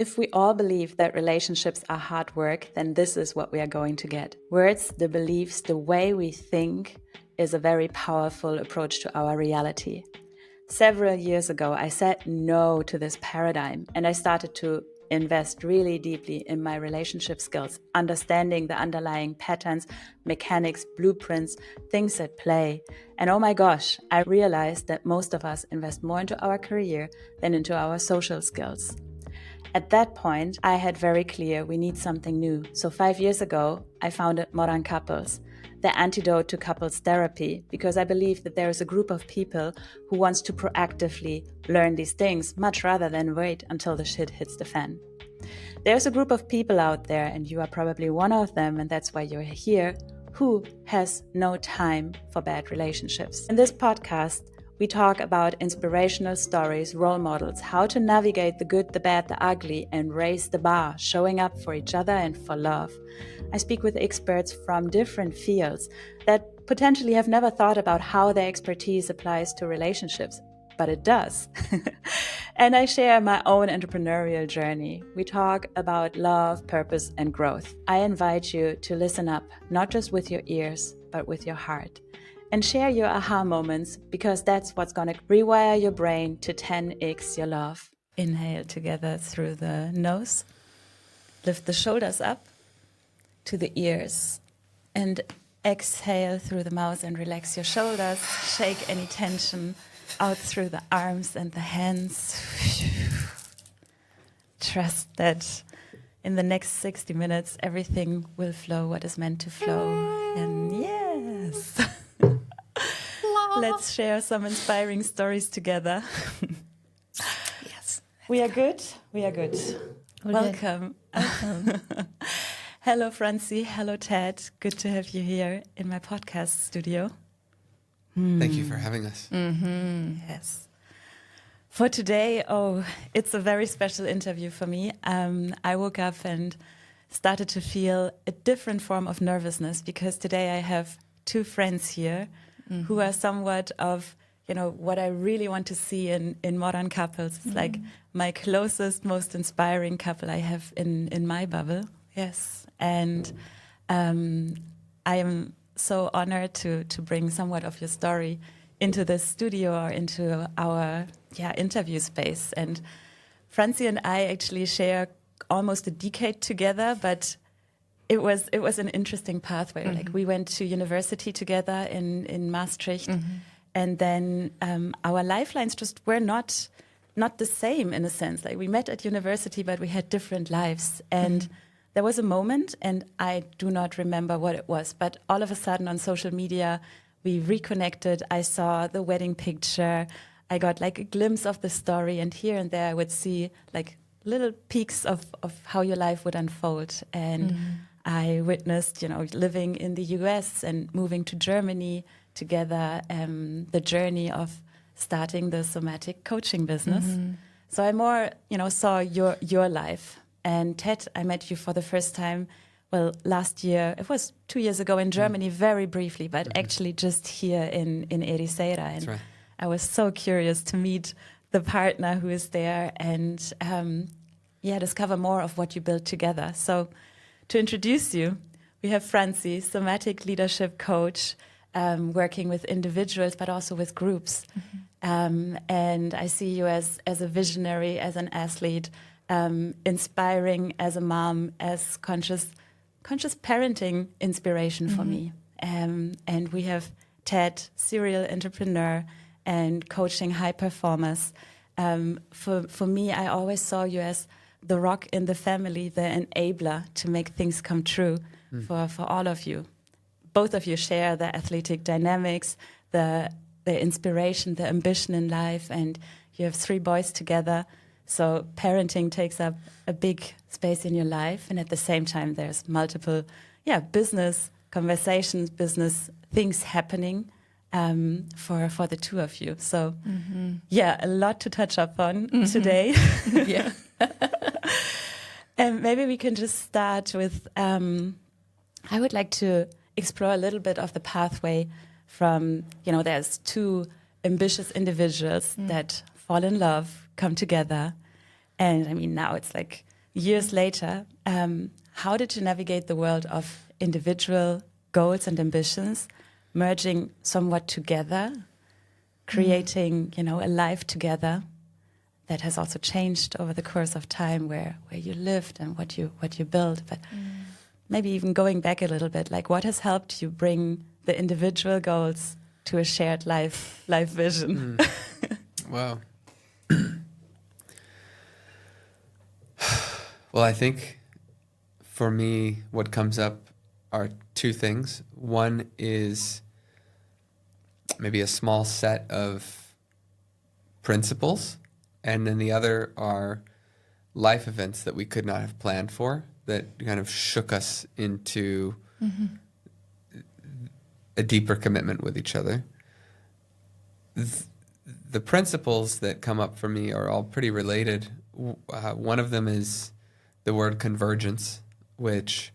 If we all believe that relationships are hard work, then this is what we are going to get. Words, the beliefs, the way we think is a very powerful approach to our reality. Several years ago, I said no to this paradigm and I started to invest really deeply in my relationship skills, understanding the underlying patterns, mechanics, blueprints, things at play. And oh my gosh, I realized that most of us invest more into our career than into our social skills. At that point, I had very clear we need something new. So 5 years ago, I founded Modern Couples, the antidote to couples therapy, because I believe that there is a group of people who wants to proactively learn these things much rather than wait until the shit hits the fan. There's a group of people out there, and you are probably one of them, and that's why you're here, who has no time for bad relationships. In this podcast, we talk about inspirational stories, role models, how to navigate the good, the bad, the ugly, and raise the bar, showing up for each other and for love. I speak with experts from different fields that potentially have never thought about how their expertise applies to relationships, but it does. And I share my own entrepreneurial journey. We talk about love, purpose, and growth. I invite you to listen up, not just with your ears, but with your heart. And share your aha moments, because that's what's going to rewire your brain to 10x your love. Inhale together through the nose. Lift the shoulders up to the ears. And exhale through the mouth and relax your shoulders. Shake any tension out through the arms and the hands. Trust that in the next 60 minutes, everything will flow what is meant to flow. And yes. Let's share some inspiring stories together. Yes. We are good. We are good. Welcome. Hello, Franzi. Hello, Ted. Good to have you here in my podcast studio. Thank you for having us. Yes. For today, it's a very special interview for me. I woke up and started to feel a different form of nervousness because today I have two friends here who are somewhat of, what I really want to see in Modern Couples. It's like my closest, most inspiring couple I have in my bubble. Yes. And I am so honored to bring somewhat of your story into the studio or into our interview space. And Franzi and I actually share almost a decade together, but it was an interesting pathway. Like we went to university together in Maastricht, and then our lifelines just were not the same in a sense. Like we met at university, but we had different lives. And there was a moment, and I do not remember what it was, but all of a sudden on social media, we reconnected. I saw the wedding picture. I got like a glimpse of the story, and here and there I would see like little peaks of how your life would unfold. And I witnessed, living in the US and moving to Germany together, the journey of starting the somatic coaching business. So I more, saw your life. And Ted, I met you for the first time, last year. It was 2 years ago in Germany, very briefly, but actually just here in Ericeira. And That's right. I was so curious to meet the partner who is there and, discover more of what you built together. So to introduce you, we have Franzi, somatic leadership coach, working with individuals, but also with groups. And I see you as a visionary, as an athlete, inspiring as a mom, as conscious parenting inspiration for me. And we have Ted, serial entrepreneur and coaching high performers. For me, I always saw you as the rock in the family, the enabler to make things come true for all of you. Both of you share the athletic dynamics, the inspiration, the ambition in life, and you have 3 boys together. So parenting takes up a big space in your life, and at the same time, there's multiple, business conversations, business things happening for the two of you. So, a lot to touch up on today. Yeah. And maybe we can just start with, I would like to explore a little bit of the pathway from, there's 2 ambitious individuals that fall in love, come together. And I mean, now it's like years later, how did you navigate the world of individual goals and ambitions, merging somewhat together, creating, a life together that has also changed over the course of time, where you lived and what you built, but maybe even going back a little bit, like what has helped you bring the individual goals to a shared life vision? Wow. Well, I think for me, what comes up are two things. One is maybe a small set of principles, and then the other are life events that we could not have planned for, that kind of shook us into a deeper commitment with each other. The principles that come up for me are all pretty related. One of them is the word convergence, which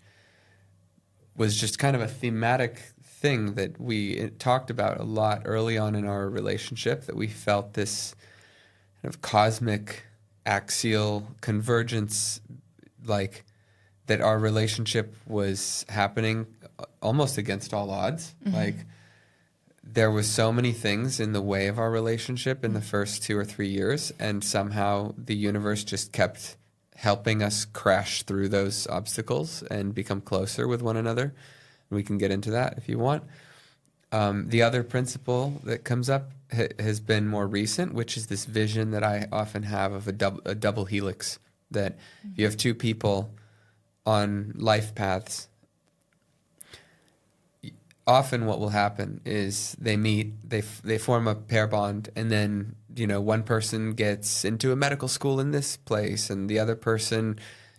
was just kind of a thematic thing that we talked about a lot early on in our relationship, that we felt this kind of cosmic axial convergence, like that our relationship was happening almost against all odds. Like there was so many things in the way of our relationship in the first 2 or 3 years, and somehow the universe just kept helping us crash through those obstacles and become closer with one another. We can get into that if you want. The other principle that comes up has been more recent, which is this vision that I often have of a double helix, that if you have two people on life paths, often what will happen is they meet, they form a pair bond, and then one person gets into a medical school in this place, and the other person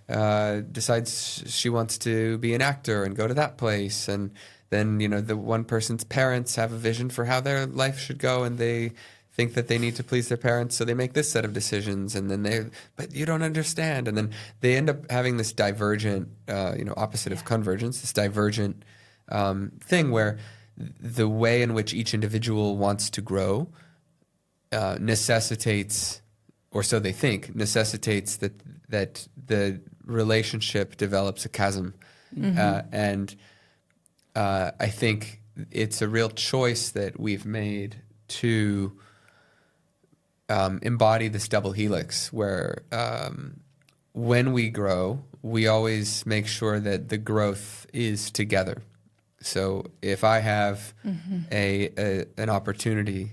decides she wants to be an actor and go to that place, and then the one person's parents have a vision for how their life should go, and they think that they need to please their parents, so they make this set of decisions, and then but you don't understand, and then they end up having this divergent, opposite of convergence, this divergent thing where the way in which each individual wants to grow necessitates, or so they think, necessitates that the relationship develops a chasm. And I think it's a real choice that we've made to embody this double helix, where when we grow, we always make sure that the growth is together. So if I have an opportunity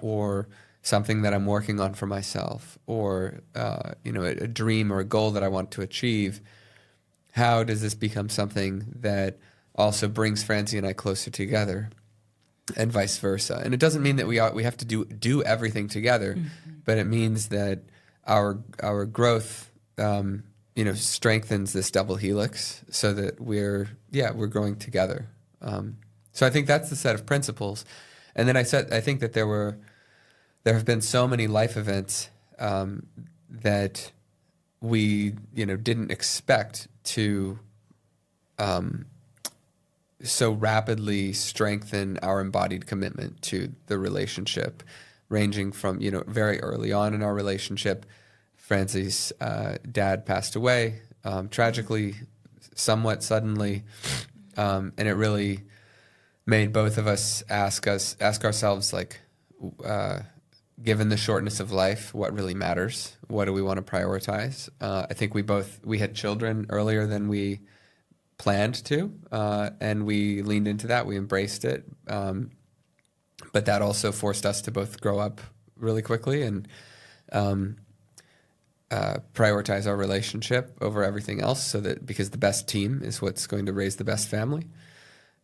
or something that I'm working on for myself, or a dream or a goal that I want to achieve, how does this become something that also brings Franzi and I closer together, and vice versa? And it doesn't mean that we have to do everything together, but it means that our growth strengthens this double helix, so that we're growing together. So I think that's the set of principles. And then I think that there have been so many life events that we didn't expect to so rapidly strengthen our embodied commitment to the relationship, ranging from very early on in our relationship, Franzi's dad passed away tragically, somewhat suddenly, and it really made both of us ask ourselves, like, given the shortness of life, what really matters? What do we want to prioritize? I think we had children earlier than we planned to, and we leaned into that. We embraced it, but that also forced us to both grow up really quickly and prioritize our relationship over everything else, because the best team is what's going to raise the best family.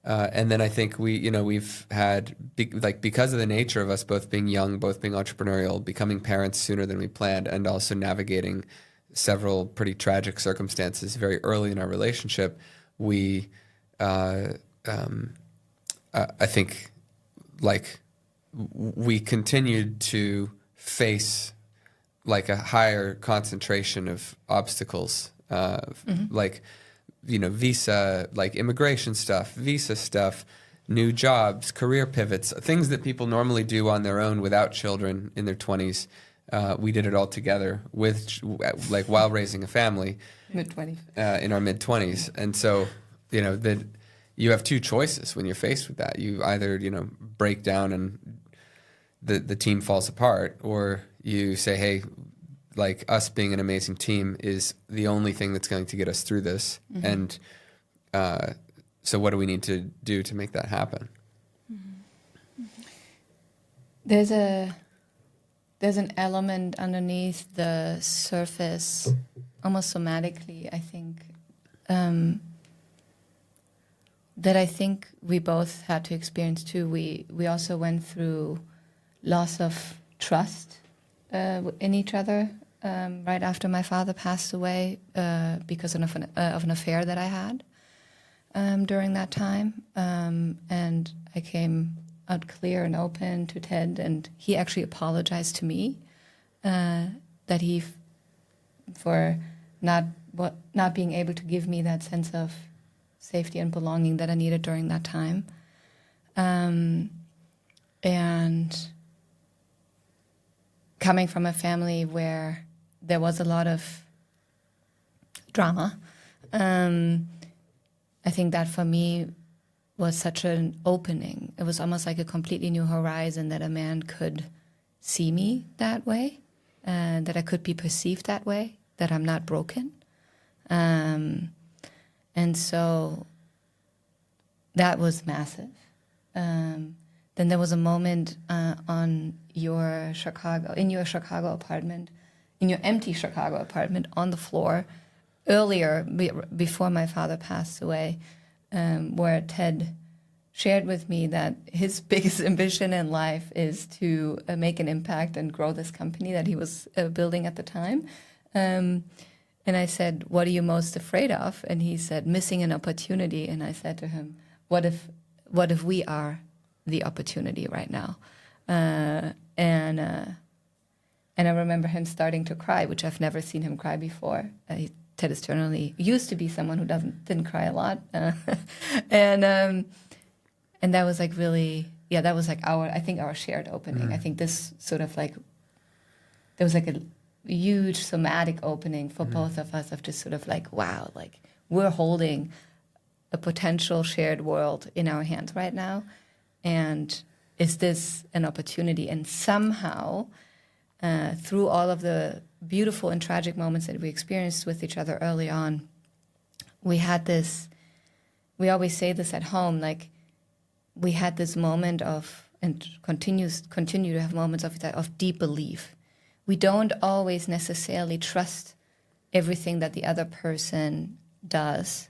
And then I think we've had, because of the nature of us both being young, both being entrepreneurial, becoming parents sooner than we planned, and also navigating several pretty tragic circumstances very early in our relationship, we, I think, we continued to face a higher concentration of obstacles, visa, immigration stuff, visa stuff, new jobs, career pivots, things that people normally do on their own without children in their 20s. we did it all together like while raising a family. Mid-20s. In our mid-20s. And so, that you have two choices when you're faced with that. You either, break down and the team falls apart, or you say, hey, like, us being an amazing team is the only thing that's going to get us through this. Mm-hmm. And so what do we need to do to make that happen? Mm-hmm. There's an element underneath the surface, almost somatically, I think, that I think we both had to experience too. We also went through loss of trust in each other right after my father passed away because of an affair that I had during that time. And I came out clear and open to Ted, and he actually apologized to me that he for not being able to give me that sense of safety and belonging that I needed during that time. And coming from a family where there was a lot of drama, I think that for me was such an opening. It was almost like a completely new horizon that a man could see me that way, that I could be perceived that way, that I'm not broken. And so that was massive. Then there was a moment in your Chicago apartment, in your empty Chicago apartment on the floor, earlier, before my father passed away, where Ted shared with me that his biggest ambition in life is to make an impact and grow this company that he was building at the time. And I said, what are you most afraid of? And he said, missing an opportunity. And I said to him, what if we are the opportunity right now? And I remember him starting to cry, which I've never seen him cry before. Ted is generally used to be someone who didn't cry a lot. And that was like really, that was like our shared opening. I think this sort of like, there was like a huge somatic opening for both of us, of just sort of like, wow, like we're holding a potential shared world in our hands right now. And is this an opportunity? And somehow, through all of the beautiful and tragic moments that we experienced with each other early on, we had this, we always say this at home, like we had this moment of, and continue to have moments of deep belief. We don't always necessarily trust everything that the other person does,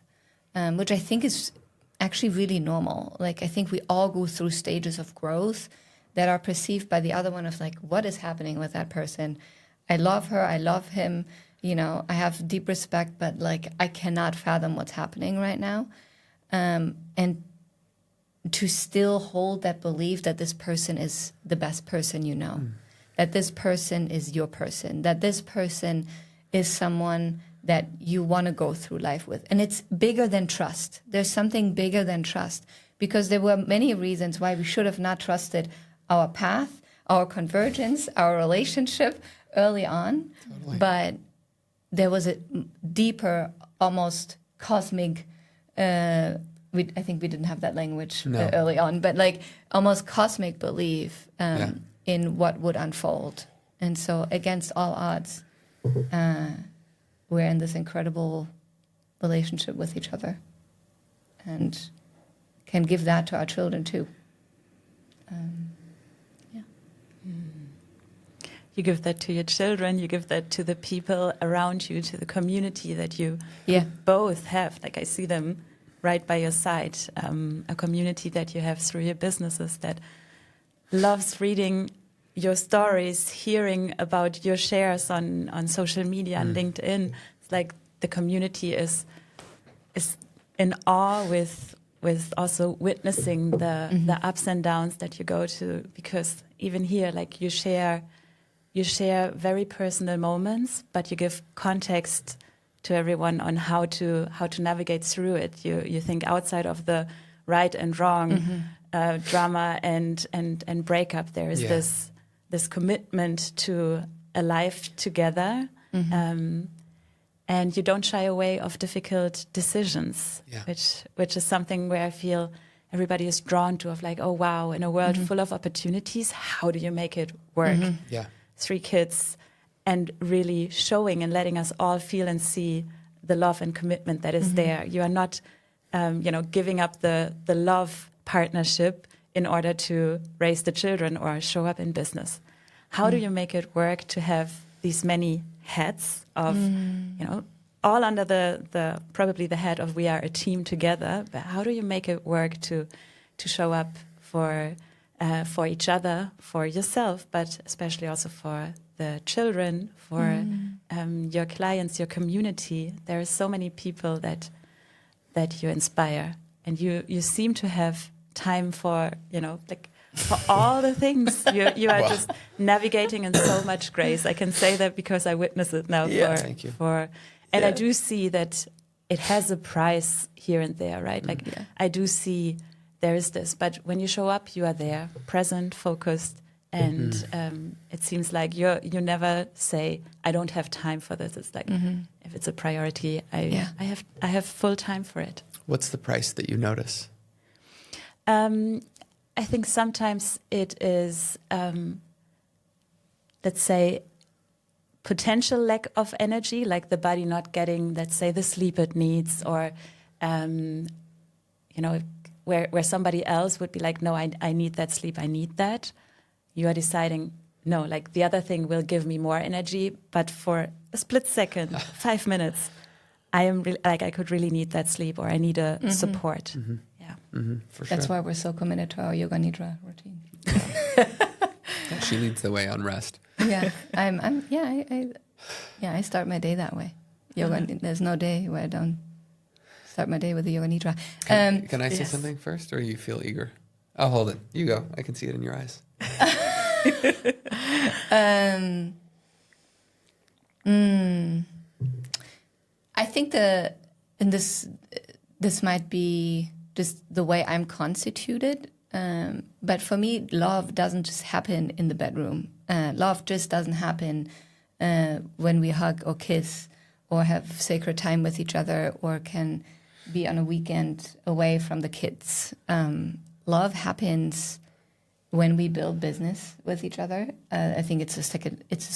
which I think is actually really normal. Like, I think we all go through stages of growth that are perceived by the other one of like, what is happening with that person? I love her, I love him, I have deep respect, but like, I cannot fathom what's happening right now. And to still hold that belief that this person is the best person you know. That this person is your person, that this person is someone that you want to go through life with. And it's bigger than trust. There's something bigger than trust, because there were many reasons why we should have not trusted our path, our convergence, our relationship early on. Totally. But there was a deeper, almost cosmic, I think we didn't have that language early on, but like almost cosmic belief in what would unfold. And so against all odds, we're in this incredible relationship with each other, and can give that to our children too. You give that to your children, you give that to the people around you, to the community that you both have. Like, I see them right by your side, a community that you have through your businesses that loves reading your stories, hearing about your shares on social media and LinkedIn. It's like the community is in awe with also witnessing the ups and downs that you go to, because even here, like, you share very personal moments, but you give context to everyone on how to navigate through it. You think outside of the right and wrong, drama and breakup. There is this commitment to alive together. And you don't shy away of difficult decisions, which is something where I feel everybody is drawn to, of like, oh, wow, in a world full of opportunities, how do you make it work? 3 kids, and really showing and letting us all feel and see the love and commitment that is there. You are not, giving up the love partnership in order to raise the children or show up in business. How do you make it work to have these many hats of, all under the probably the head of we are a team together, but how do you make it work to show up for each other, for yourself, but especially also for the children, for your clients, your community? There are so many people that you inspire, and you seem to have time for, for all the things. You are just navigating in so much grace. I can say that because I witness it now. Thank you. And I do see that it has a price here and there, right? Like I do see there is this, but when you show up, you are there, present, focused, and it seems like you never say, I don't have time for this. It's like, if it's a priority, I have full time for it. What's the price that you notice? I think sometimes it is, let's say, potential lack of energy, like the body not getting, let's say, the sleep it needs, or, where somebody else would be like, no, I need that sleep, I need that. You are deciding, no, like the other thing will give me more energy, but for a split second, 5 minutes, I am I could really need that sleep, or I need a support. For sure. That's why we're so committed to our yoga nidra routine. She leads the way on rest. I start my day that way. Yoga. There's no day where I don't start my day with the yoga nidra. Can I say something first, or you feel eager? I'll hold it. You go. I can see it in your eyes. I think this might be just the way I'm constituted. But for me, love doesn't just happen in the bedroom. Love just doesn't happen when we hug or kiss or have sacred time with each other or can be on a weekend away from the kids. Love happens when we build business with each other. I think it's just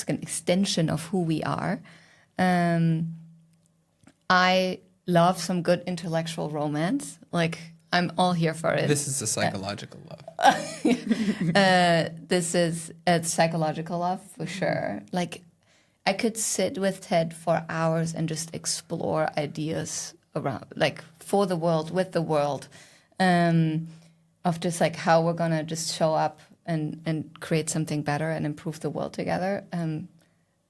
an extension of who we are. I love some good intellectual romance. Like, I'm all here for it. This is a psychological love. This is a psychological love for sure. Like, I could sit with Ted for hours and just explore ideas around, like, for the world, with the world, of just like how we're gonna just show up and create something better and improve the world together.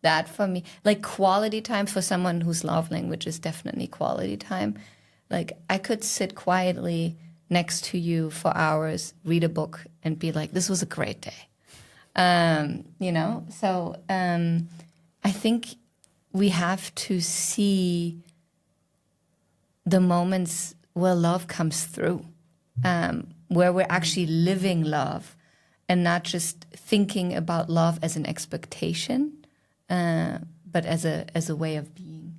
That for me, like quality time for someone whose love language is definitely quality time. Like, I could sit quietly next to you for hours, read a book, and be like, this was a great day. So I think we have to see the moments where love comes through, where we're actually living love and not just thinking about love as an expectation, but as a way of being,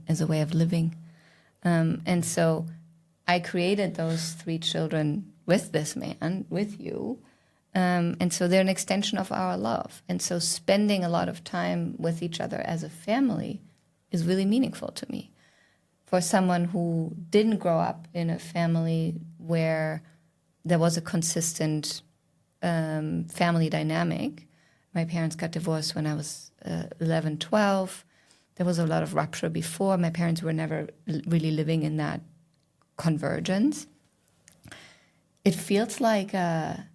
as a way of living. And so I created those 3 children with this man, with you. And so they're an extension of our love. And so spending a lot of time with each other as a family is really meaningful to me. For someone who didn't grow up in a family where there was a consistent family dynamic. My parents got divorced when I was 11, 12. There was a lot of rupture before. My parents were never really living in that convergence. It feels like the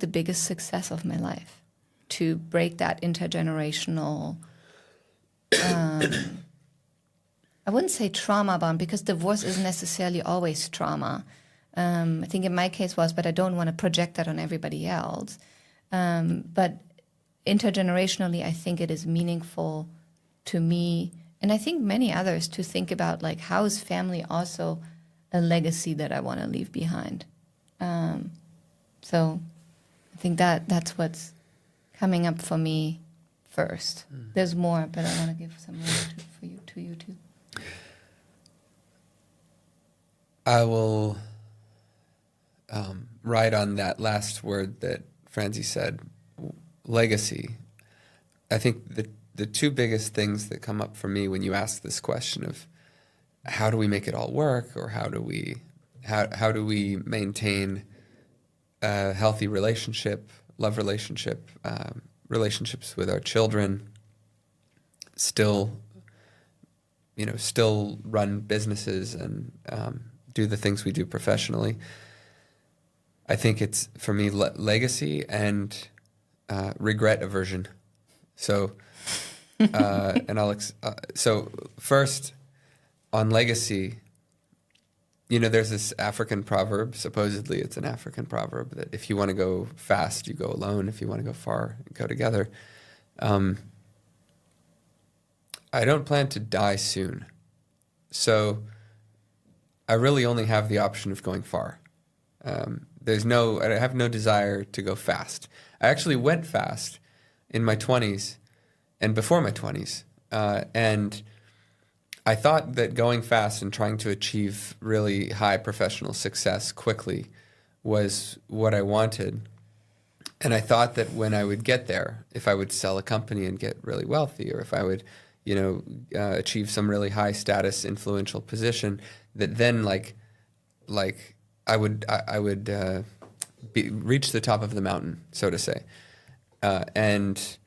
biggest success of my life to break that intergenerational. I wouldn't say trauma bond, because divorce isn't necessarily always trauma. I think in my case was, but I don't want to project that on everybody else. But intergenerationally, I think it is meaningful to me, and I think many others, to think about, like, how is family also a legacy that I want to leave behind. So I think that's what's coming up for me first. There's more, but I want to give some more to you too. I will ride on that last word that Franzi said, legacy. I think the two biggest things that come up for me when you ask this question of how do we make it all work, or how do we maintain a healthy relationship, love relationship, relationships with our children, still run businesses and do the things we do professionally. I think it's, for me, legacy and regret aversion. So, so first, on legacy, there's this African proverb, supposedly it's an African proverb, that if you want to go fast, you go alone. If you want to go far, you go together. I don't plan to die soon. So I really only have the option of going far. I have no desire to go fast. I actually went fast in my 20s and before my 20s. And I thought that going fast and trying to achieve really high professional success quickly was what I wanted. And I thought that when I would get there, if I would sell a company and get really wealthy, or if I would, achieve some really high status, influential position, that then I would reach the top of the mountain, so to say. And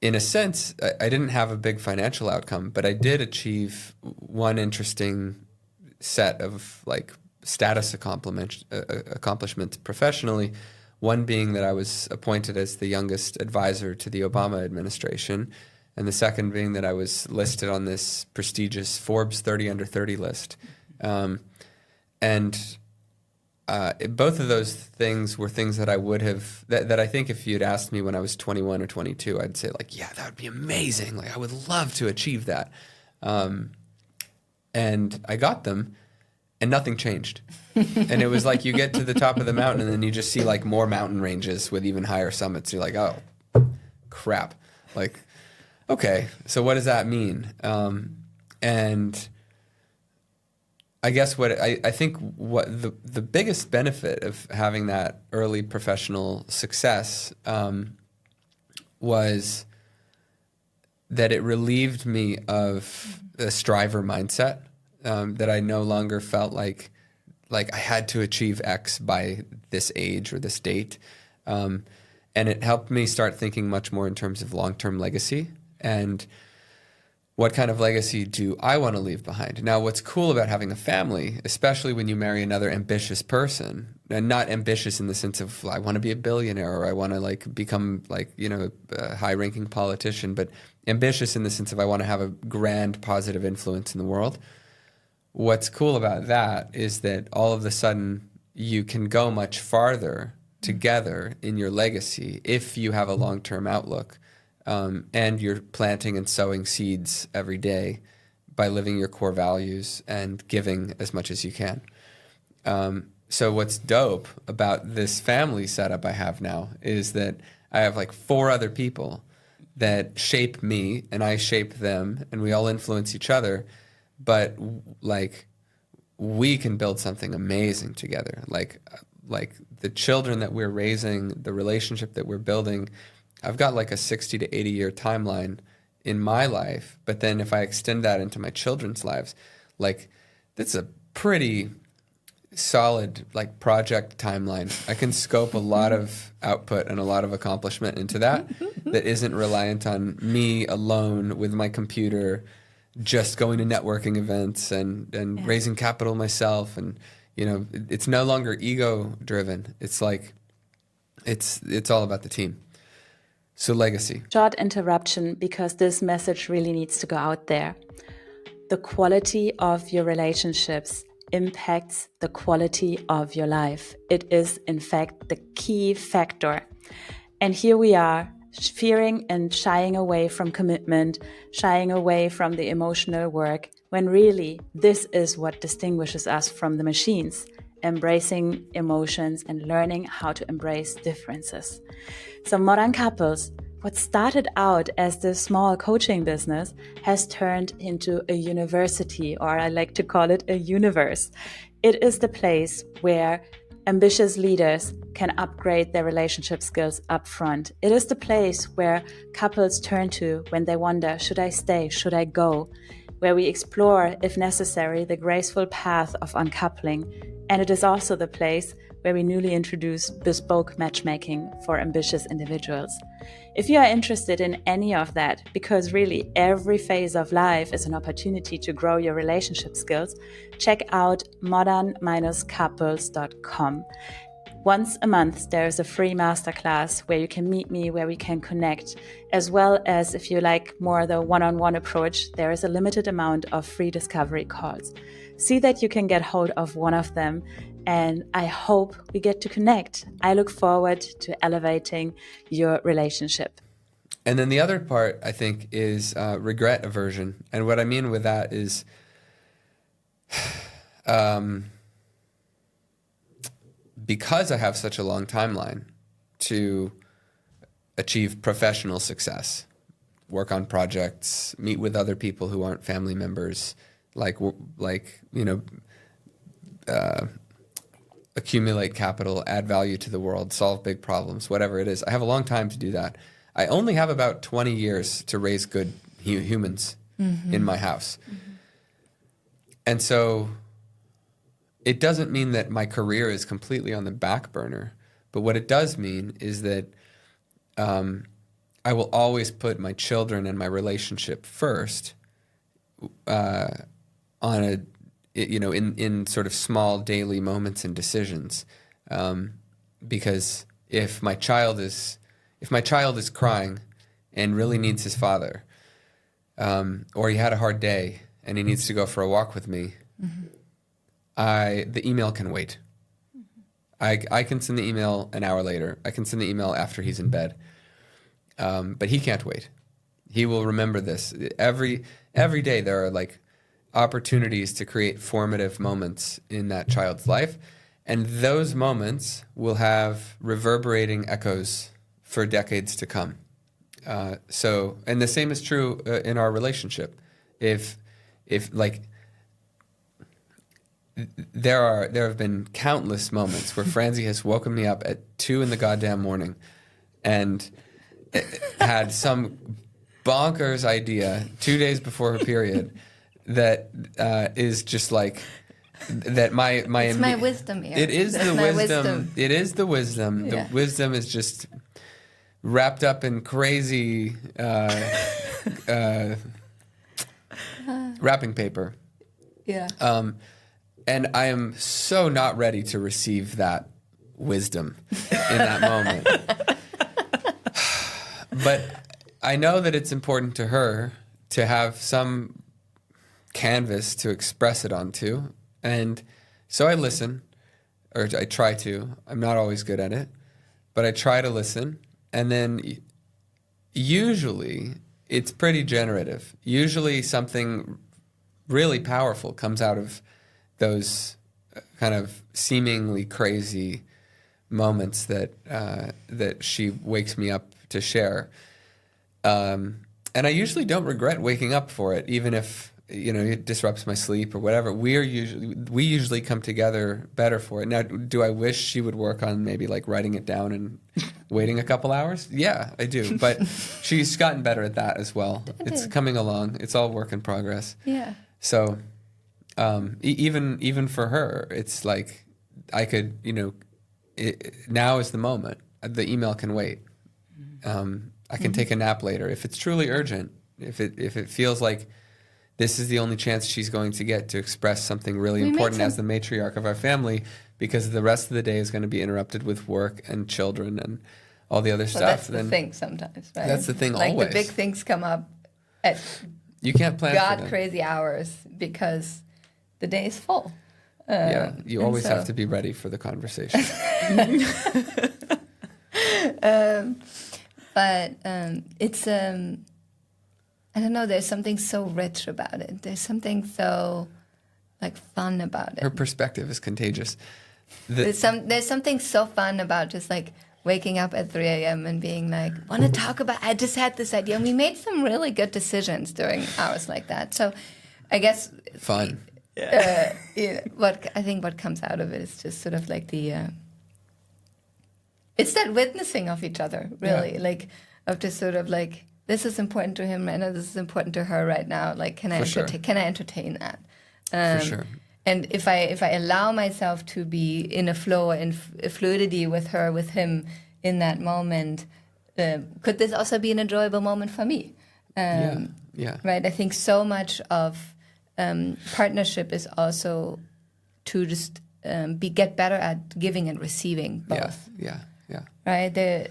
in a sense, I didn't have a big financial outcome, but I did achieve one interesting set of status accomplishments professionally. One being that I was appointed as the youngest advisor to the Obama administration, and the second being that I was listed on this prestigious Forbes 30 under 30 list. And both of those things were things that I would have, that I think if you'd asked me when I was 21 or 22, I'd say yeah, that would be amazing. I would love to achieve that. And I got them, and nothing changed. And it was you get to the top of the mountain, and then you just see more mountain ranges with even higher summits. You're like, oh, crap. Okay, so what does that mean? And I guess I think what the biggest benefit of having that early professional success was that it relieved me of a striver mindset, that I no longer felt like I had to achieve X by this age or this date. And it helped me start thinking much more in terms of long-term legacy and what kind of legacy do I want to leave behind? Now, what's cool about having a family, especially when you marry another ambitious person, and not ambitious in the sense of I want to be a billionaire or I want to become a high-ranking politician, but ambitious in the sense of I want to have a grand positive influence in the world. What's cool about that is that all of a sudden you can go much farther together in your legacy if you have a long-term outlook. And you're planting and sowing seeds every day by living your core values and giving as much as you can. So what's dope about this family setup I have now is that I have 4 other people that shape me and I shape them, and we all influence each other. But we can build something amazing together. The children that we're raising, the relationship that we're building. I've got a 60 to 80 year timeline in my life, but then if I extend that into my children's lives, that's a pretty solid project timeline. I can scope a lot of output and a lot of accomplishment into that isn't reliant on me alone with my computer, just going to networking events and raising capital myself. And it's no longer ego driven. It's it's all about the team. So legacy. Short interruption, because this message really needs to go out there. The quality of your relationships impacts the quality of your life. It is, in fact, the key factor. And here we are, fearing and shying away from commitment, shying away from the emotional work, when really this is what distinguishes us from the machines. Embracing emotions and learning how to embrace differences. So modern couples what started out as this small coaching business has turned into a university, or I like to call it a universe. It is the place where ambitious leaders can upgrade their relationship skills up front. It is the place where couples turn to when they wonder, should I stay? Should I go? Where we explore, if necessary, the graceful path of uncoupling. And it is also the place where we newly introduce bespoke matchmaking for ambitious individuals. If you are interested in any of that, because really every phase of life is an opportunity to grow your relationship skills, check out modern-couples.com. Once a month, there is a free masterclass where you can meet me, where we can connect, as well as if you like more the one-on-one approach, there is a limited amount of free discovery calls. See that you can get hold of one of them, and I hope we get to connect. I look forward to elevating your relationship. And then the other part, I think, is regret aversion. And what I mean with that is because I have such a long timeline to achieve professional success, work on projects, meet with other people who aren't family members, accumulate capital, add value to the world, solve big problems, whatever it is. I have a long time to do that. I only have about 20 years to raise good humans in my house. And so it doesn't mean that my career is completely on the back burner, but what it does mean is that I will always put my children and my relationship first in sort of small daily moments and decisions, because if my child is crying and really needs his father, or he had a hard day and he needs to go for a walk with me, the email can wait. I can send the email an hour later. I can send the email after he's in bed, but he can't wait. He will remember this every day. There are like opportunities to create formative moments in that child's life, and those moments will have reverberating echoes for decades to come. And the same is true in our relationship. If there have been countless moments where Franzi has woken me up at 2 in the goddamn morning and had some bonkers idea 2 days before her period that is just like that. It's my wisdom here. It is the wisdom. It is the wisdom. Yeah. The wisdom is just wrapped up in crazy wrapping paper. Yeah. And I am so not ready to receive that wisdom in that moment. But I know that it's important to her to have some canvas to express it onto. And so I listen, or I try to. I'm not always good at it, but I try to listen. And then usually it's pretty generative. Usually something really powerful comes out of those kind of seemingly crazy moments that she wakes me up to share. And I usually don't regret waking up for it, even if it disrupts my sleep or whatever. We usually come together better for it. Now, do I wish she would work on maybe like writing it down and waiting a couple hours? Yeah, I do. But she's gotten better at that as well. It's coming along. It's all work in progress. Yeah. So even for her, it's like I could, now is the moment. The email can wait. I can take a nap later if it's truly urgent. If it feels like this is the only chance she's going to get to express something really important as the matriarch of our family, because the rest of the day is going to be interrupted with work and children and all the other stuff. That's the thing sometimes, right? That's the thing like always. The big things come up at you can't plan for them. crazy hours because the day is full. You always have to be ready for the conversation. But it's I don't know. There's something so rich about it. There's something so like fun about it. Her perspective is contagious. There's something so fun about just like waking up at 3 a.m. and being like, want to talk about, I just had this idea. And we made some really good decisions during hours like that. So I guess... Fun. What comes out of it is just sort of like it's that witnessing of each other, really, like of just sort of like, this is important to him, I know this is important to her right now. Like, can I entertain that? For sure. And if I allow myself to be in a flow and fluidity with her, with him in that moment, could this also be an enjoyable moment for me? Right. I think so much of partnership is also to just get better at giving and receiving both. Yeah. Right.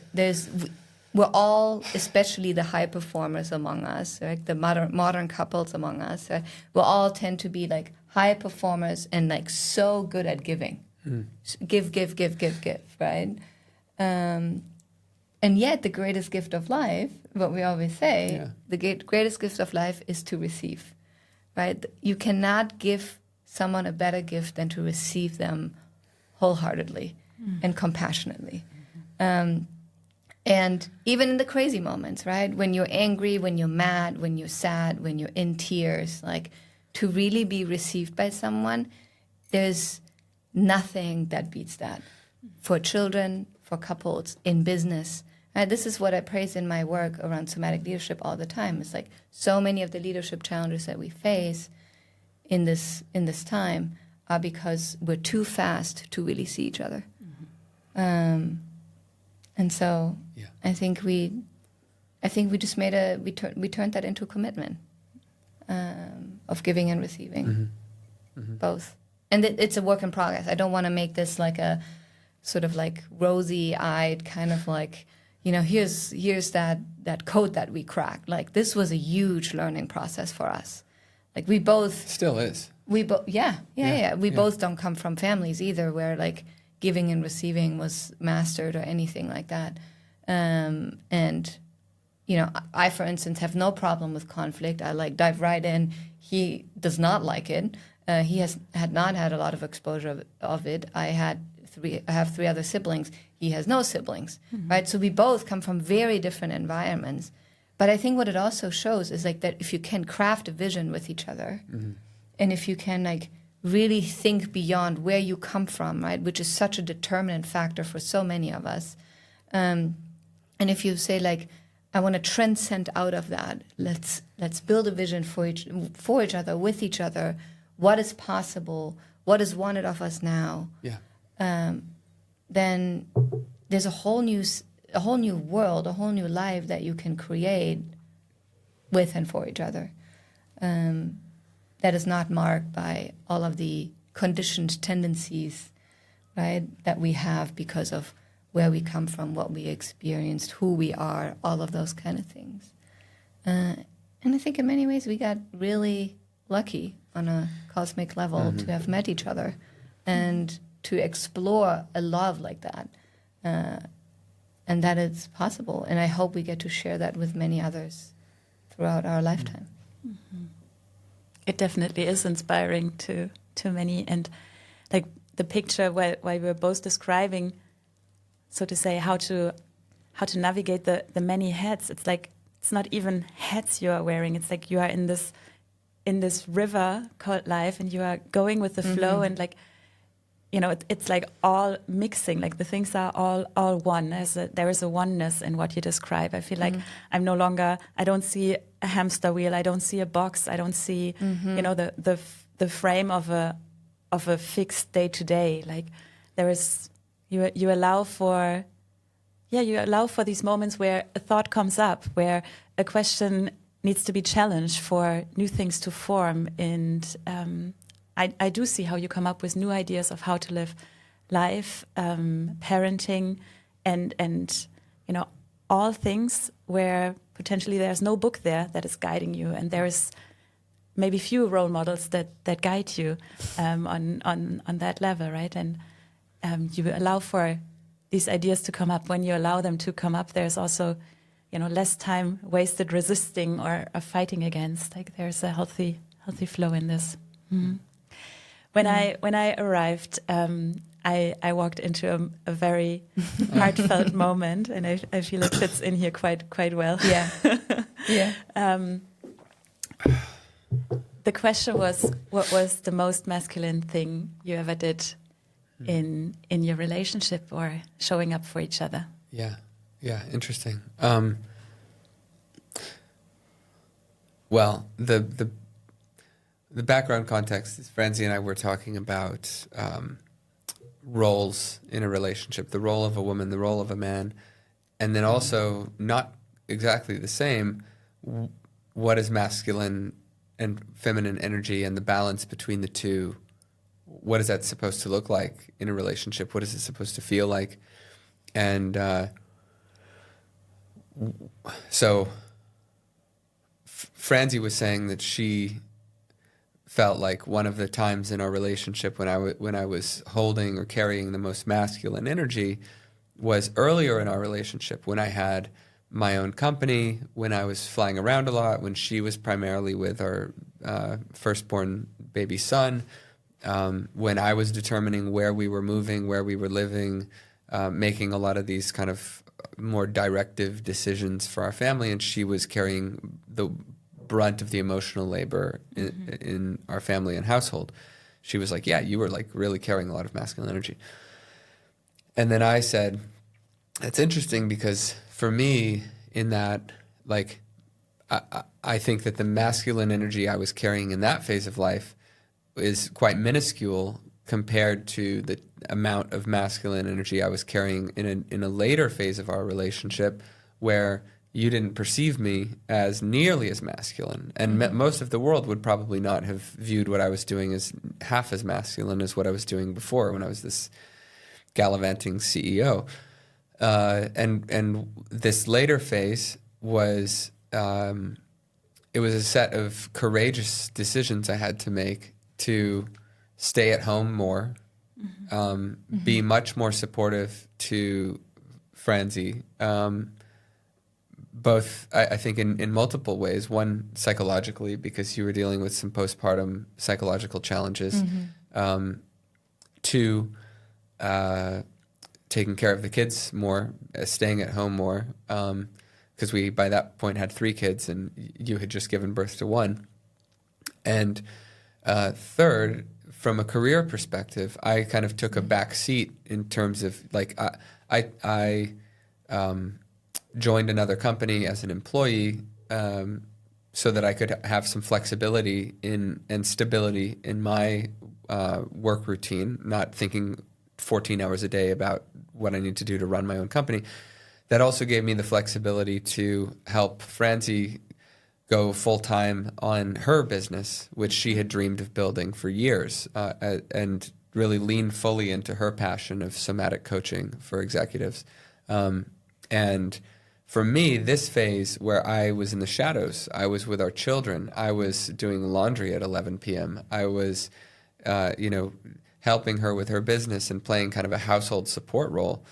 We're all, especially the high performers among us, right? The modern couples among us, right? We all tend to be like high performers and like so good at giving. Give, right? And yet the greatest gift of life, what we always say, the greatest gift of life is to receive, right? You cannot give someone a better gift than to receive them wholeheartedly and compassionately. And even in the crazy moments, right? When you're angry, when you're mad, when you're sad, when you're in tears, like to really be received by someone, there's nothing that beats that. For children, for couples, in business. Right? This is what I praise in my work around somatic leadership all the time. It's like so many of the leadership challenges that we face in this time are because we're too fast to really see each other. And so I think we just we turned that into a commitment of giving and receiving, both. And it's a work in progress. I don't want to make this like a sort of like rosy-eyed kind of like, here's that code that we cracked. Like this was a huge learning process for us. Like we both still is. We both We both don't come from families either where like giving and receiving was mastered or anything like that. And, I, for instance, have no problem with conflict. I like dive right in. He does not like it. He had not had a lot of exposure of it. I have 3 other siblings. He has no siblings, right? So we both come from very different environments. But I think what it also shows is like that if you can craft a vision with each other, and if you can like really think beyond where you come from, right, which is such a determinant factor for so many of us. And if you say like, I want to transcend out of that, let's build a vision for each other, with each other, what is possible, what is wanted of us now. Then there's a whole new world, a whole new life that you can create with and for each other. That is not marked by all of the conditioned tendencies, right, that we have because of where we come from, what we experienced, who we are, all of those kind of things. And I think in many ways we got really lucky on a cosmic level to have met each other and to explore a love like that. And that it's possible. And I hope we get to share that with many others throughout our lifetime. It definitely is inspiring to many, and like the picture while we were both describing, so to say, how to navigate the many hats. It's like it's not even hats you are wearing. It's like you are in this river called life, and you are going with the flow, and like it's like all mixing. Like the things are all one. There is a oneness in what you describe. I feel like I'm no longer. I don't see a hamster wheel. I don't see a box. I don't see the frame of a fixed day to day. Like there is you allow for these moments where a thought comes up, where a question needs to be challenged for new things to form. And I do see how you come up with new ideas of how to live life, parenting, and all things where potentially there's no book there that is guiding you, and there is maybe few role models that guide you on that level, right? And you allow for these ideas to come up. When you allow them to come up, there's also less time wasted resisting or fighting against. Like there's a healthy flow in this. When I arrived, I walked into a very heartfelt moment, and I feel it fits in here quite well. Yeah. Yeah. The question was, what was the most masculine thing you ever did in your relationship or showing up for each other? Yeah, interesting. Well, the background context is Franzi and I were talking about roles in a relationship, the role of a woman, the role of a man, and then also not exactly the same, what is masculine and feminine energy and the balance between the two. What is that supposed to look like in a relationship? What is it supposed to feel like? And so Franzi was saying that she felt like one of the times in our relationship when I was holding or carrying the most masculine energy was earlier in our relationship, when I had my own company, when I was flying around a lot, when she was primarily with our firstborn baby son, when I was determining where we were moving, where we were living, making a lot of these kind of more directive decisions for our family, and she was carrying the brunt of the emotional labor in our family and household. She was like, yeah, you were like really carrying a lot of masculine energy. And then I said, it's interesting because for me in that, like, I think that the masculine energy I was carrying in that phase of life is quite minuscule compared to the amount of masculine energy I was carrying in a later phase of our relationship, where you didn't perceive me as nearly as masculine. And most of the world would probably not have viewed what I was doing as half as masculine as what I was doing before, when I was this gallivanting CEO. And this later phase was, it was a set of courageous decisions I had to make to stay at home more, be much more supportive to Franzi, both, I think, in multiple ways. One, psychologically, because you were dealing with some postpartum psychological challenges. Two, taking care of the kids more, staying at home more, because we, by that point, had 3 kids, and you had just given birth to 1. And third, from a career perspective, I kind of took a back seat in terms of, like, I joined another company as an employee so that I could have some flexibility and stability in my work routine, not thinking 14 hours a day about what I need to do to run my own company. That also gave me the flexibility to help Franzi go full-time on her business, which she had dreamed of building for years, and really lean fully into her passion of somatic coaching for executives. And for me, this phase where I was in the shadows, I was with our children, I was doing laundry at 11 p.m., I was, helping her with her business and playing kind of a household support role,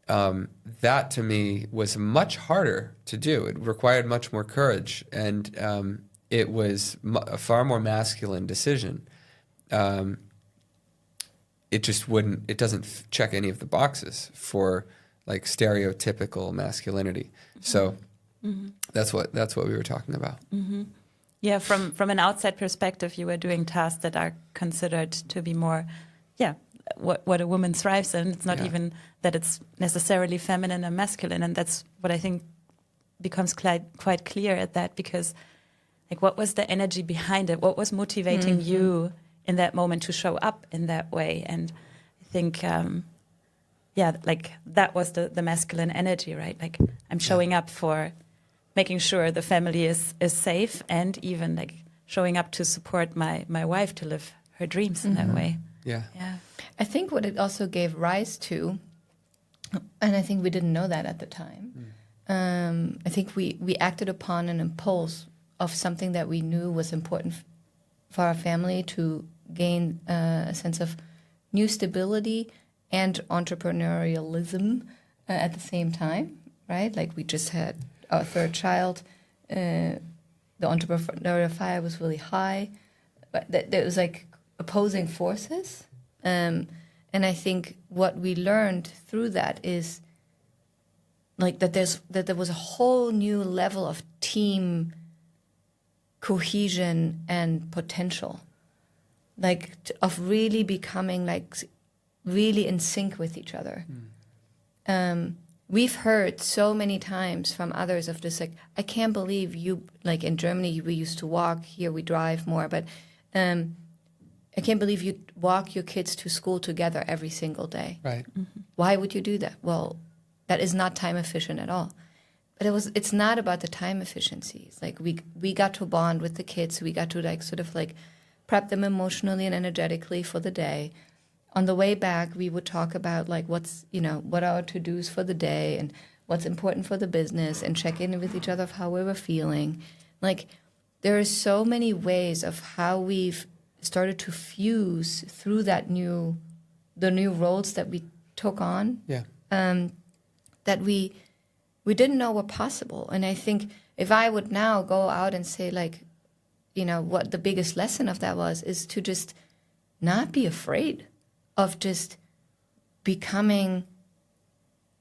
that to me was much harder to do. It required much more courage, and it was a far more masculine decision. It doesn't check any of the boxes for, like, stereotypical masculinity. So that's what we were talking about. Yeah, from an outside perspective, you were doing tasks that are considered to be more, what a woman thrives in. It's not even that it's necessarily feminine or masculine, and that's what I think becomes quite clear at that, because, like, what was the energy behind it? What was motivating you in that moment to show up in that way? And I think, like, that was the masculine energy, right? Like, I'm showing up for making sure the family is safe, and even, like, showing up to support my wife to live her dreams in that way. Yeah. I think what it also gave rise to, and I think we didn't know that at the time, I think we acted upon an impulse of something that we knew was important for our family to gain a sense of new stability and entrepreneurialism at the same time, right? Like, we just had our 3rd child, the entrepreneurial fire was really high, but there was, like, opposing forces, and And I think what we learned through that is like that there was a whole new level of team cohesion and potential, like of really becoming like really in sync with each other. We've heard so many times from others of just like, I can't believe you, like in Germany, we used to walk, here we drive more, but I can't believe you walk your kids to school together every single day. Right. Why would you do that? Well, that is not time efficient at all. But it's not about the time efficiencies. Like we got to bond with the kids. We got to like sort of like prep them emotionally and energetically for the day. On the way back, we would talk about like what are our to-dos for the day and what's important for the business and check in with each other of how we were feeling. Like there are so many ways of how we've started to fuse through the new roles that we took on. Yeah. That we didn't know were possible. And I think if I would now go out and say like, what the biggest lesson of that is to just not be afraid of just becoming,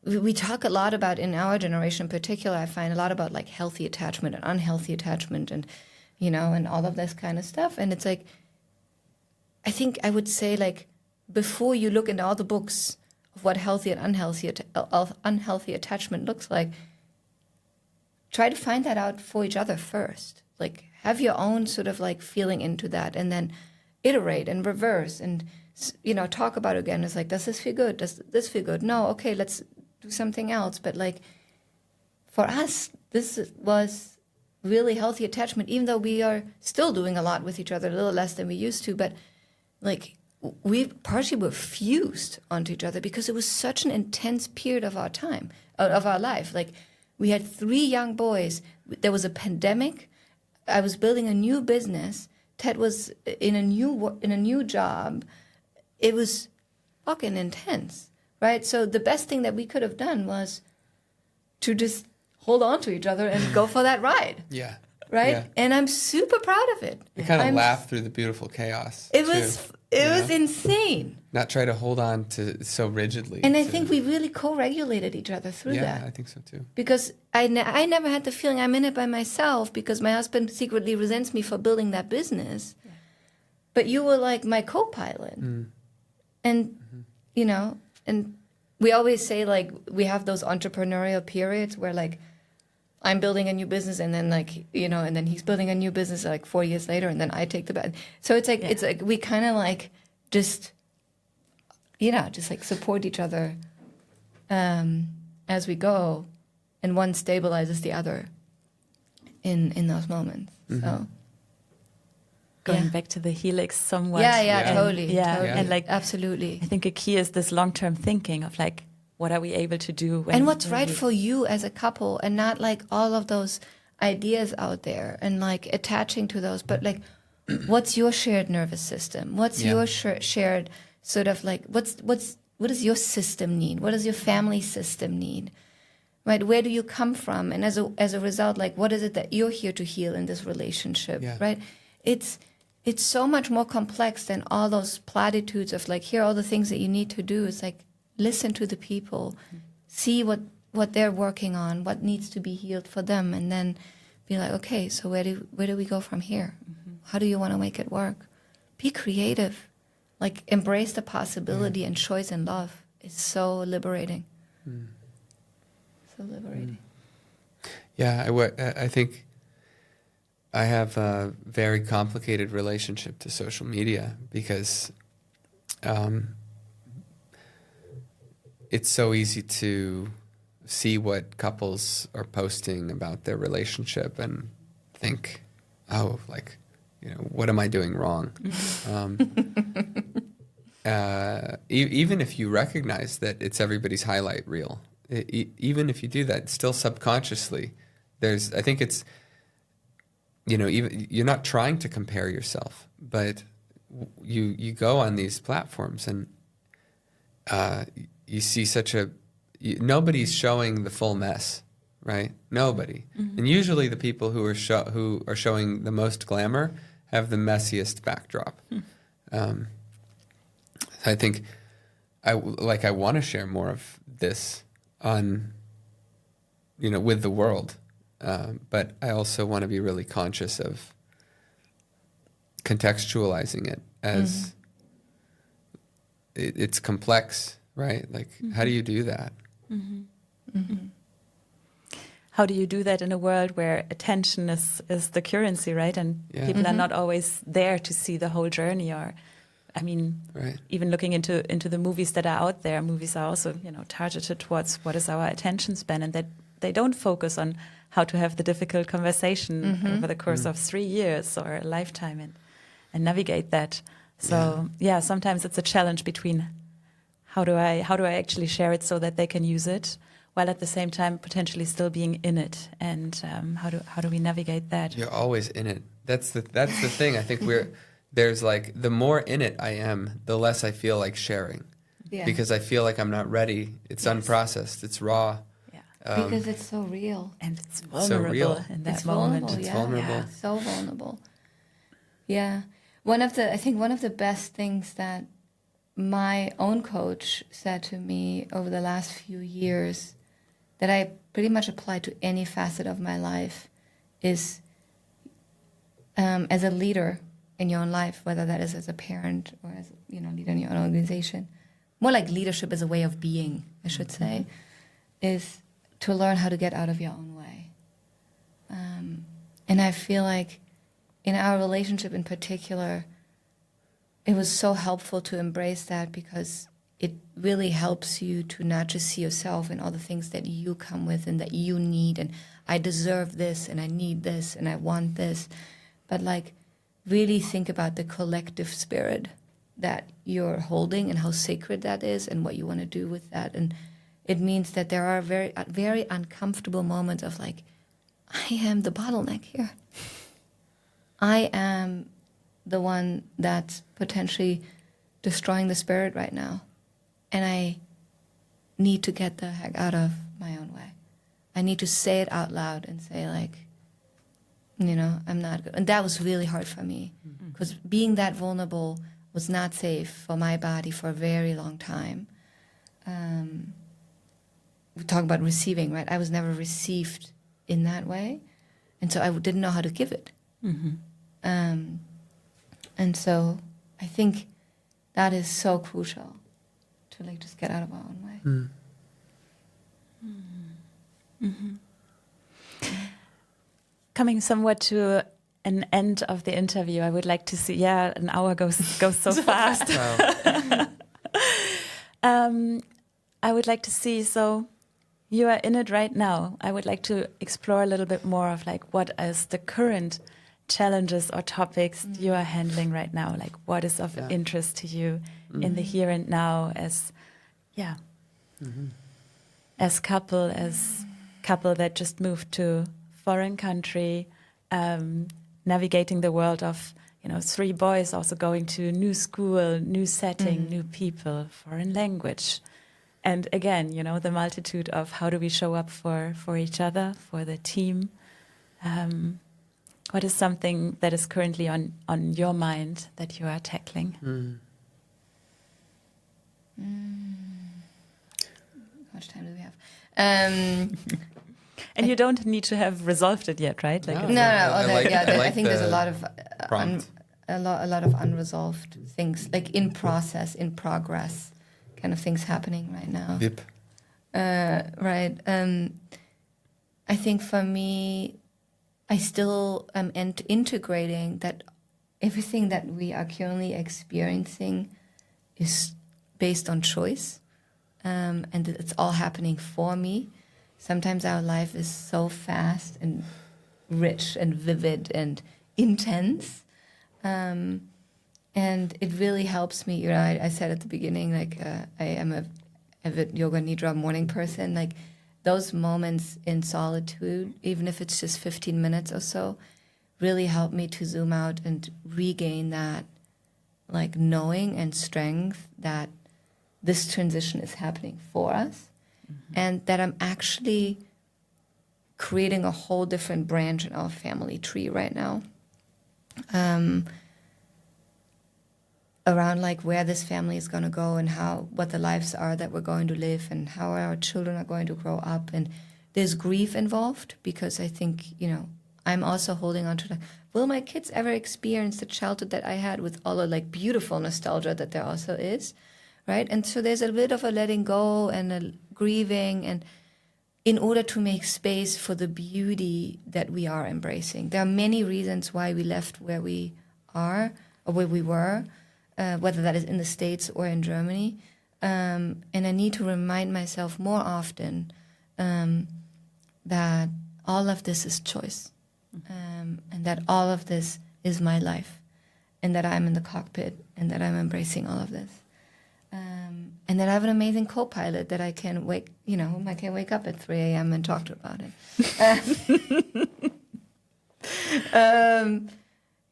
we talk a lot about in our generation in particular, I find a lot about like healthy attachment and unhealthy attachment and, and all of this kind of stuff. And it's like, I think I would say like, before you look into all the books of what healthy and unhealthy attachment looks like, try to find that out for each other first. Like have your own sort of like feeling into that and then iterate and reverse and, talk about it again. It's like, does this feel good? Does this feel good? No, okay, let's do something else. But like for us, this was really healthy attachment, even though we are still doing a lot with each other, a little less than we used to. But like we partially were fused onto each other because it was such an intense period of our time, of our life. Like we had 3 young boys. There was a pandemic. I was building a new business. Ted was in a new job. It was fucking intense, right? So the best thing that we could have done was to just hold on to each other and go for that ride. Yeah. Right? Yeah. And I'm super proud of it. You kind of laugh through the beautiful chaos. It was insane. Not try to hold on to so rigidly. And I think we really co-regulated each other through that. Yeah, I think so too. Because I never had the feeling I'm in it by myself because my husband secretly resents me for building that business. Yeah. But you were like my co-pilot. And, and we always say like we have those entrepreneurial periods where like I'm building a new business and then like, and then he's building a new business like 4 years later and then I take the bet. So it's like, it's like we kind of like just like support each other as we go and one stabilizes the other in those moments. So going back to the helix somewhat. Totally. And like, absolutely. I think a key is this long-term thinking of like, what are we able to do? And what's right for you as a couple and not like all of those ideas out there and like attaching to those, but like, what's your shared nervous system? What's your shared sort of like, what does your system need? What does your family system need? Right? Where do you come from? And as a result, like, what is it that you're here to heal in this relationship? Yeah. Right? It's so much more complex than all those platitudes of like, here are all the things that you need to do. It's like, listen to the people, see what they're working on, what needs to be healed for them, and then be like, okay, so where do we go from here? How do you want to make it work? Be creative. Like, embrace the possibility and choice and love. It's so liberating. So liberating. Yeah, I think I have a very complicated relationship to social media because it's so easy to see what couples are posting about their relationship and think, oh, like, what am I doing wrong? Even if you recognize that it's everybody's highlight reel, even if you do that, still subconsciously, I think it's, even you're not trying to compare yourself, but you go on these platforms and you see nobody's showing the full mess, right? Nobody. And usually the people who are showing the most glamour have the messiest backdrop. I think I want to share more of this on, with the world. But I also want to be really conscious of contextualizing it as it's complex, right? Like, how do you do that? How do you do that in a world where attention is the currency, right? And people are not always there to see the whole journey. Or, I mean, even looking into the movies that are out there, movies are also, targeted towards what is our attention span, and that they don't focus on how to have the difficult conversation over the course of 3 years or a lifetime and navigate that. So sometimes it's a challenge between how do I actually share it so that they can use it, while at the same time potentially still being in it, and how do we navigate that? You're always in it. That's the thing. I think there's like, the more in it I am, the less I feel like sharing, because I feel like I'm not ready. It's unprocessed. It's raw. Because it's so real. And it's vulnerable in that moment. It's vulnerable. Yeah, so vulnerable. Yeah. One of the best things that my own coach said to me over the last few years that I pretty much apply to any facet of my life is, as a leader in your own life, whether that is as a parent or as leader in your own organization, more like leadership as a way of being, I should say, is to learn how to get out of your own way. And I feel like in our relationship in particular, it was so helpful to embrace that, because it really helps you to not just see yourself and all the things that you come with and that you need, and I deserve this and I need this and I want this, but like really think about the collective spirit that you're holding and how sacred that is and what you want to do with that. And it means that there are very, very uncomfortable moments of like, I am the bottleneck here. I am the one that's potentially destroying the spirit right now. And I need to get the heck out of my own way. I need to say it out loud and say like, I'm not good. And that was really hard for me, because being that vulnerable was not safe for my body for a very long time. We talk about receiving, right? I was never received in that way. And so I didn't know how to give it. And so I think that is so crucial to like just get out of our own way. Coming somewhat to an end of the interview, I would like to see, an hour goes so fast. I would like to see, so you are in it right now. I would like to explore a little bit more of like, what is the current challenges or topics you are handling right now? Like, what is of interest to you in the here and now as couple that just moved to foreign country, navigating the world of 3 boys, also going to new school, new setting, new people, foreign language. And again, the multitude of how do we show up for each other, for the team. What is something that is currently on your mind that you are tackling? How much time do we have? And you don't need to have resolved it yet, right? Like No. I think there's a lot of a lot of unresolved things, like in process, in progress, kind of things happening right now. VIP. Right. I think for me, I still am integrating that everything that we are currently experiencing is based on choice, and that it's all happening for me. Sometimes our life is so fast and rich and vivid and intense, and it really helps me. I said at the beginning, like I am a avid yoga nidra morning person. Like those moments in solitude, even if it's just 15 minutes or so, really help me to zoom out and regain that like knowing and strength that this transition is happening for us, and that I'm actually creating a whole different branch in our family tree right now. around like where this family is going to go and what the lives are that we're going to live and how our children are going to grow up. And there's grief involved because I think, I'm also holding on to like, will my kids ever experience the childhood that I had with all the like beautiful nostalgia that there also is, right? And so there's a bit of a letting go and a grieving, and in order to make space for the beauty that we are embracing. There are many reasons why we left where we are or where we were, whether that is in the States or in Germany. And I need to remind myself more often that all of this is choice, and that all of this is my life, and that I'm in the cockpit, and that I'm embracing all of this. And that I have an amazing co-pilot that I can wake up at 3 a.m. and talk to about it.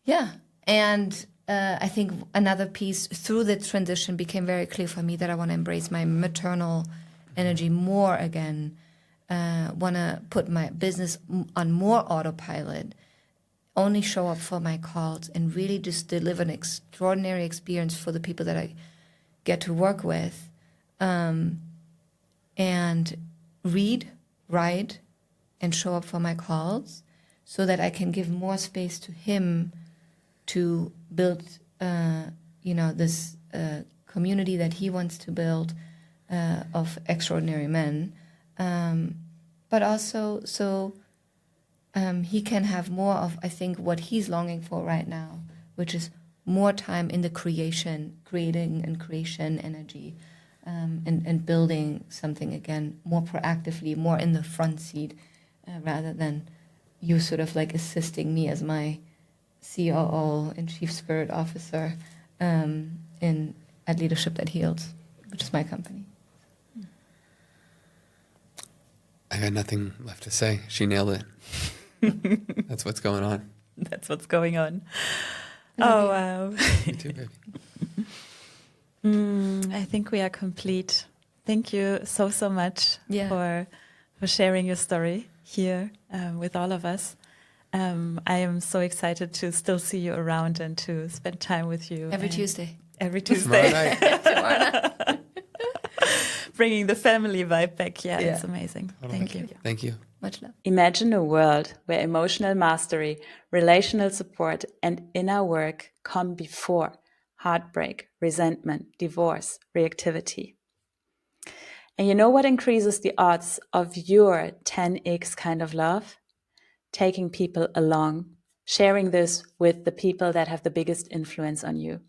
Yeah. And I think another piece through the transition became very clear for me that I want to embrace my maternal energy more again, want to put my business on more autopilot, only show up for my calls, and really just deliver an extraordinary experience for the people that I get to work with, and read, write, and show up for my calls so that I can give more space to him to build, this community that he wants to build of extraordinary men, but also so he can have more of, I think, what he's longing for right now, which is more time in the creation energy, and building something again more proactively, more in the front seat, rather than you sort of like assisting me as my COO and Chief Spirit Officer at Leadership That Heals, which is my company. I got nothing left to say. She nailed it. That's what's going on. That's what's going on. Oh, wow. Me too, baby. I think we are complete. Thank you so much for sharing your story here with all of us. I am so excited to still see you around and to spend time with you. Every Tuesday. Tomorrow night. Tomorrow night. Bringing the family vibe back. Yeah, it's amazing. Thank you. Thank you. Much love. Imagine a world where emotional mastery, relational support, and inner work come before heartbreak, resentment, divorce, reactivity. And you know what increases the odds of your 10x kind of love? Taking people along, sharing this with the people that have the biggest influence on you.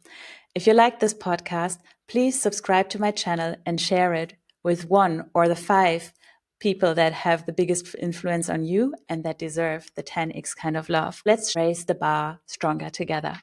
If you like this podcast, please subscribe to my channel and share it with one or the 5 people that have the biggest influence on you and that deserve the 10x kind of love. Let's raise the bar stronger together.